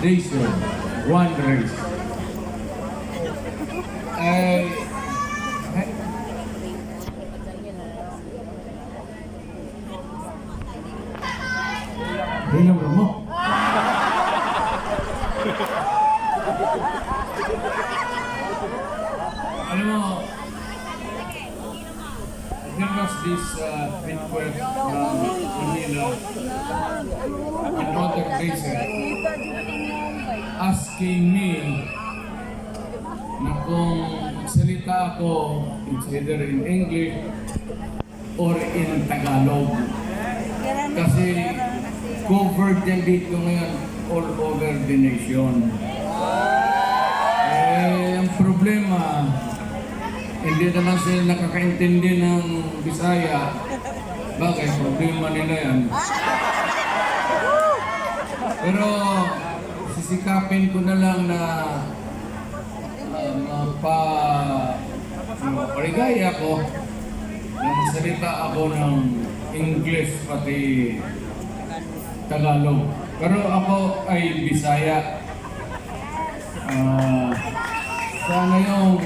nation, one race. Ay, hilang mo. Alam mo, there was this request from Manila another racer asking me na kung salita ako, it's either in English or in Tagalog. Kasi covered yan dito ngayon all over the nation. Ang problema, hindi naman sila nakakaintindi ng Bisaya. Bakit? Problema nila yan. Pero sisikapin ko na lang na mapaligaya ko na magsalita ako ng English pati Tagalog. Pero ako ay Bisaya. Sana yung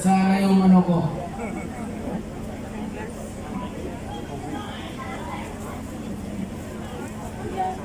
sana yung ano ko.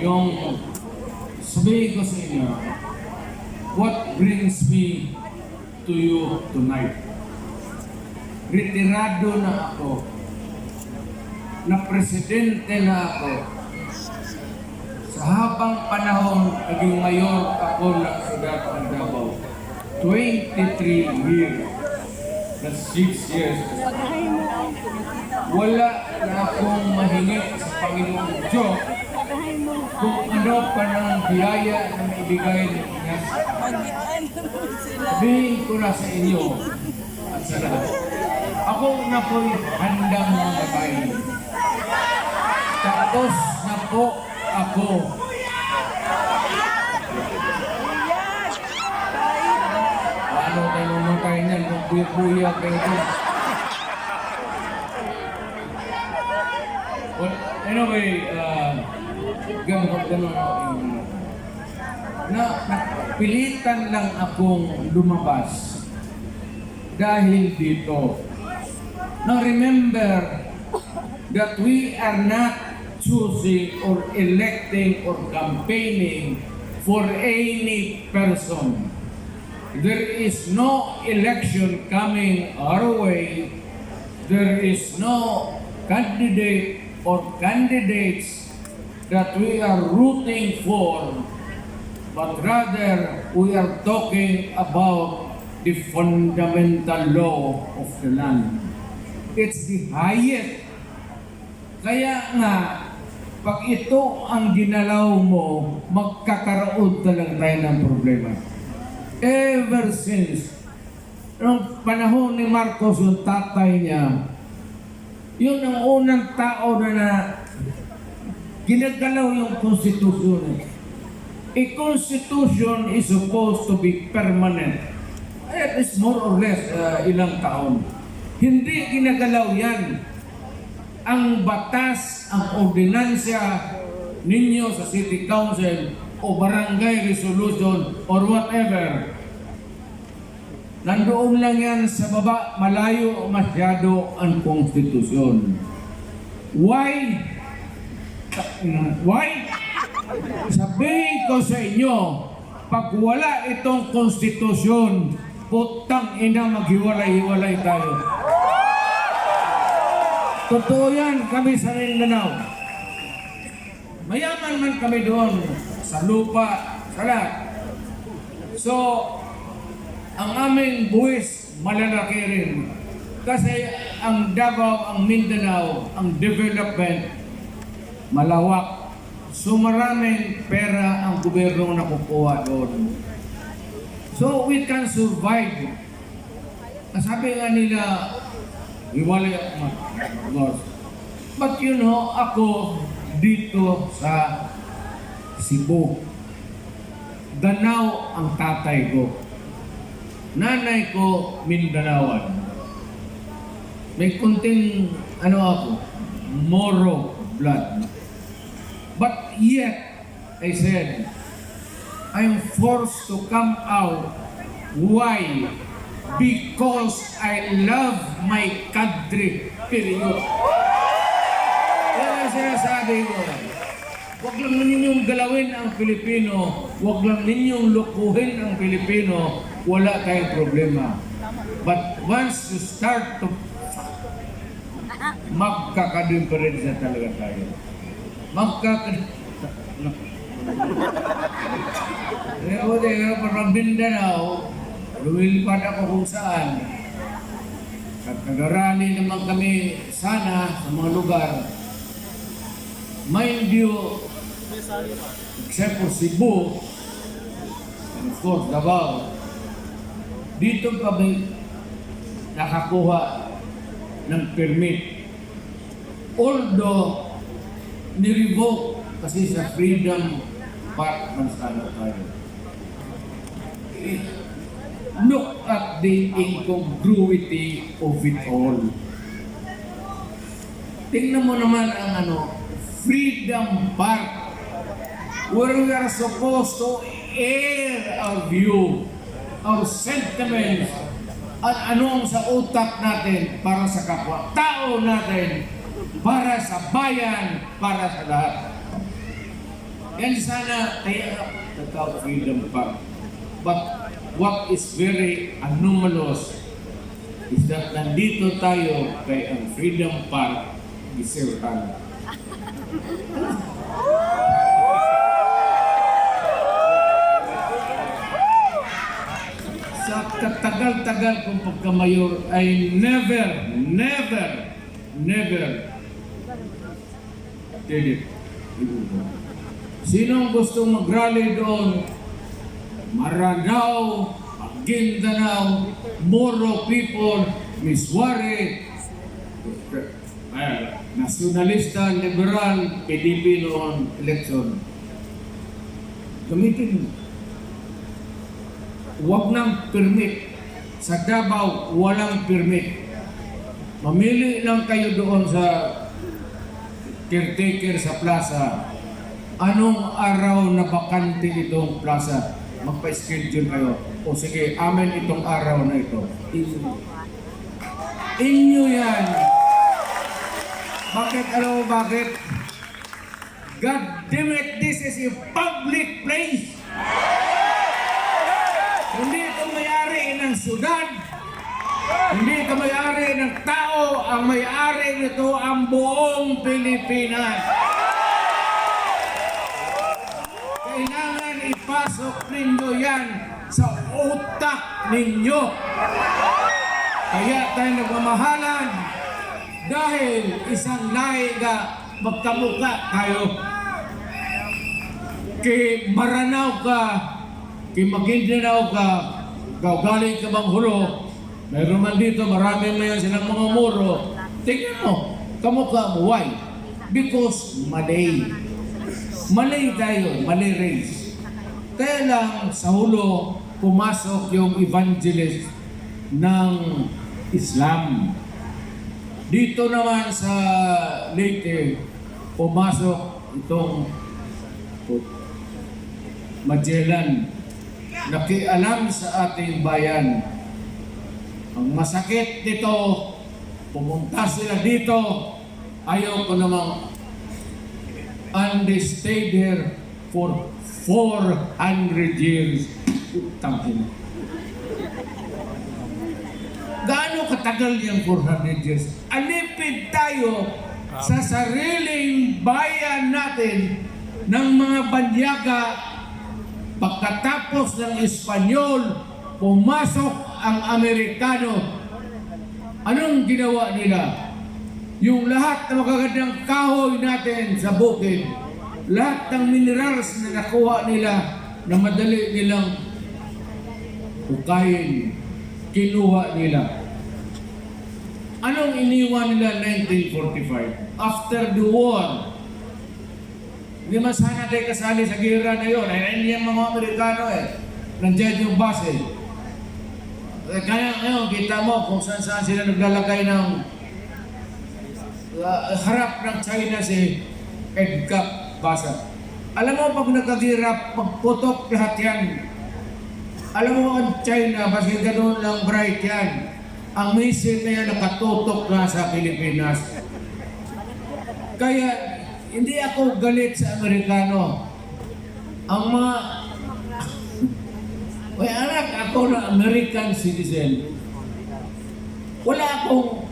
Yung sabihin ko sa inyo, what brings me to you tonight? Retirado na ako. Na presidente na ako. Sa habang panahon, naging mayor ako ng siyudad ng Davao. 23 years. That's 6 years. Wala na akong mahingi sa Panginoong Diyos kung ano pa ng biyaya na maibigay niya. Sabihin ko na sa inyo at sa lahat. Ako na po'y handang mamatay. Tapos na po ako. Paano tayo mamatay niyan kung buya-buya kayo ito? Well, anyway, ganun. Napilitan lang akong lumabas dahil dito. Now remember that we are not choosing or electing or campaigning for any person. There is no election coming our way. There is no candidate or candidates that we are rooting for, but rather we are talking about the fundamental law of the land. It's the highest. Kaya nga, pag ito ang ginalaw mo, magkakaroon talaga tayo ng problema. Ever since, noong panahon ni Marcos, yung tatay niya, yun ang unang tao na ginagalaw yung konstitusyon. A constitution is supposed to be permanent. It is more or less ilang taon. Hindi ginagalaw yan. Ang batas, ang ordinansya ninyo sa City Council o Barangay Resolution or whatever, nandoon lang yan sa baba, malayo masyado ang konstitusyon. Why? Sabihin ko sa inyo, pag wala itong konstitusyon, putang ina, maghiwalay-hiwalay tayo. Totoo yan, kami sa Mindanao. Mayaman man kami doon, sa lupa, sa lahat. So, ang aming buwis, malalaki rin. Kasi ang Davao, ang Mindanao, ang development, malawak. So maraming pera ang gobyerno nakukuha doon. So we can survive. Sabi nga nila, hiwalay ako. But you know, ako dito sa Cebu, Danao ang tatay ko. Nanay ko, Mindanaoan. May kunting, ako, Moro blood. But yet, I said, I'm forced to come out. Why? Because I love my country. Period. Yan ang sinasabi ko. Huwag lang ninyong galawin ang Pilipino. Huwag lang ninyong lukuhin ang Pilipino. Wala tayong problema. But once you start to magkakadiferensya talaga tayo. Parang Mindanao, lumilipad ako kung saan. At nagarani naman kami sana sa mga lugar. Mind you, except for Cebu, and of course Davao, dito kami nakakuha ng permit. Although, nirevoke kasi sa Freedom Park ng sana tayo. Look at the incongruity of it all. Tingnan mo naman ang Freedom Park, where we are supposed to air our view, our sentiments, at anong sa utak natin para sa kapwa-tao natin, para sa bayan, para sa lahat. Yan sana kaya nagtawag Freedom Park. But what is very anomalous is that nandito tayo kay ang Freedom Park gisertan. Sa katagal-tagal kong pagkamayor ay never did it. Sinong gustong mag-rally doon? Maranao, Maguindanao, Moro people, Miswari, nasyonalista, liberal, PDP noon election. Gamitin mo. Huwag ng permit. Sa Davao, walang permit. Mamili lang kayo doon sa caretaker sa plaza. Anong araw na bakante itong plaza? Magpa-schedule kayo. O sige, amin itong araw na ito. Inyo yan. Bakit? Alam mo bakit? God damn it, this is a public place. Hindi ito may-ari ng syudad. Hindi ito may-ari ng tao. Ang may-ari nito ang buong Pilipinas. Kailangan ipasok ninyo yan sa utak ninyo. Kaya tayo nagmamahalan dahil isang lahi na magkamukha tayo. Kay Maranao ka, kay Maguindanao ka, galing ka bang hulo, mayroon man dito, marami ngayon silang mga Moro. Tingnan mo, kamukha mo. Why? Because Malay. Malay tayo, Malay race. Kaya lang sa hulo, pumasok yung evangelist ng Islam. Dito naman sa Leyte, pumasok itong Magellan. Nakialam sa ating bayan. Ang masakit dito, pumunta sila dito, ayaw ko namang, and they stayed here for 400 years. Tangin. Gaano katagal yung 400 years? Alipid tayo sa sariling bayan natin ng mga banyaga. Pagkatapos ng Espanyol, pumasok ang Amerikano. Anong ginawa nila? Yung lahat ng magagandang kahoy natin sa bukid, lahat ng minerals na nakuha nila na madali nilang hukayin, kinuha nila. Anong iniwan nila 1945? After the war, hindi man sana tayo kasali sa gera na yun. Ay, hindi yung mga Amerikano nandiyan yung base. Kaya ngayon, kita mo kung saan sila naglalagay ng harap ng China si Edgap Basa. Alam mo, pag nagkagirap, pagputok lahat yan. Alam mo, ang China, kasi ganoon lang bright yan. Ang missile na yan nakatutok na sa Pilipinas. Kaya, hindi ako galit sa Amerikano. Ang mga... Uy, anak, ako na American citizen. Wala akong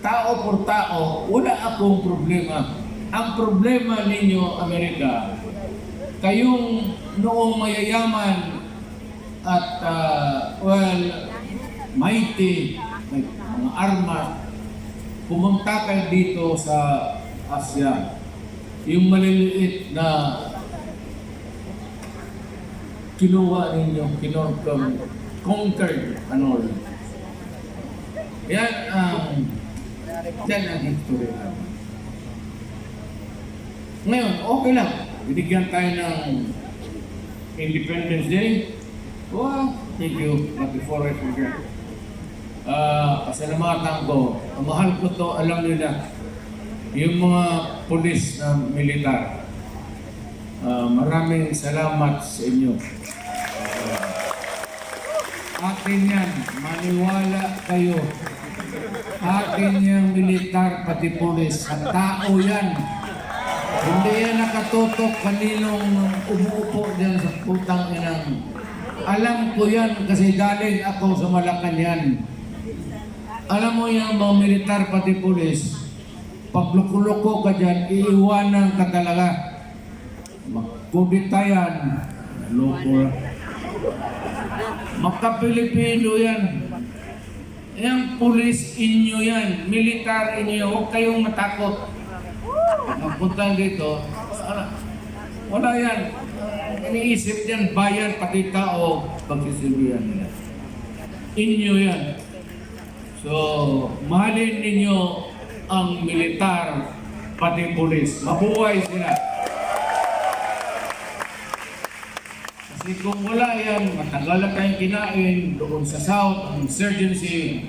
tao por tao, wala akong problema. Ang problema ninyo, Amerika, kayong noong mayayaman at, mighty, may mga armas, pumunta kayo dito sa Asia. Yung maliliit na kinuha ninyo, conquered, ano rin. Yan ang history. Ngayon, okay lang. Binigyan tayo ng Independence Day. Wow, thank you. Before I forget. Pasalamatan ko. Ang mahal ko to, alam nila. Yung mga pulis na militar. Maraming salamat sa inyo. Akin yan. Maniwala kayo. Akin yung militar pati pulis. Ang tao yan. Hindi yan nakatutok kaninong umuupo dyan sa putang inang. Alam ko yan kasi galing ako sa Malacanang. Alam mo yan mga militar pati pulis, pag luko-luko ka dyan, iiwanan ka talaga. Magkudita yan, loko. Magka-Pilipino yan. Yang pulis inyo yan, militar inyo, huwag kayong matakot. Magpunta dito, wala yan. Iniisip yan, bayan, pati tao, pagsisilbihan nila. Inyo yan. So, mahalin ninyo ang militar, pati pulis. Mabuhay sila. Kasi kung wala yan, matagal na tayong kinain doon sa South, ang insurgency,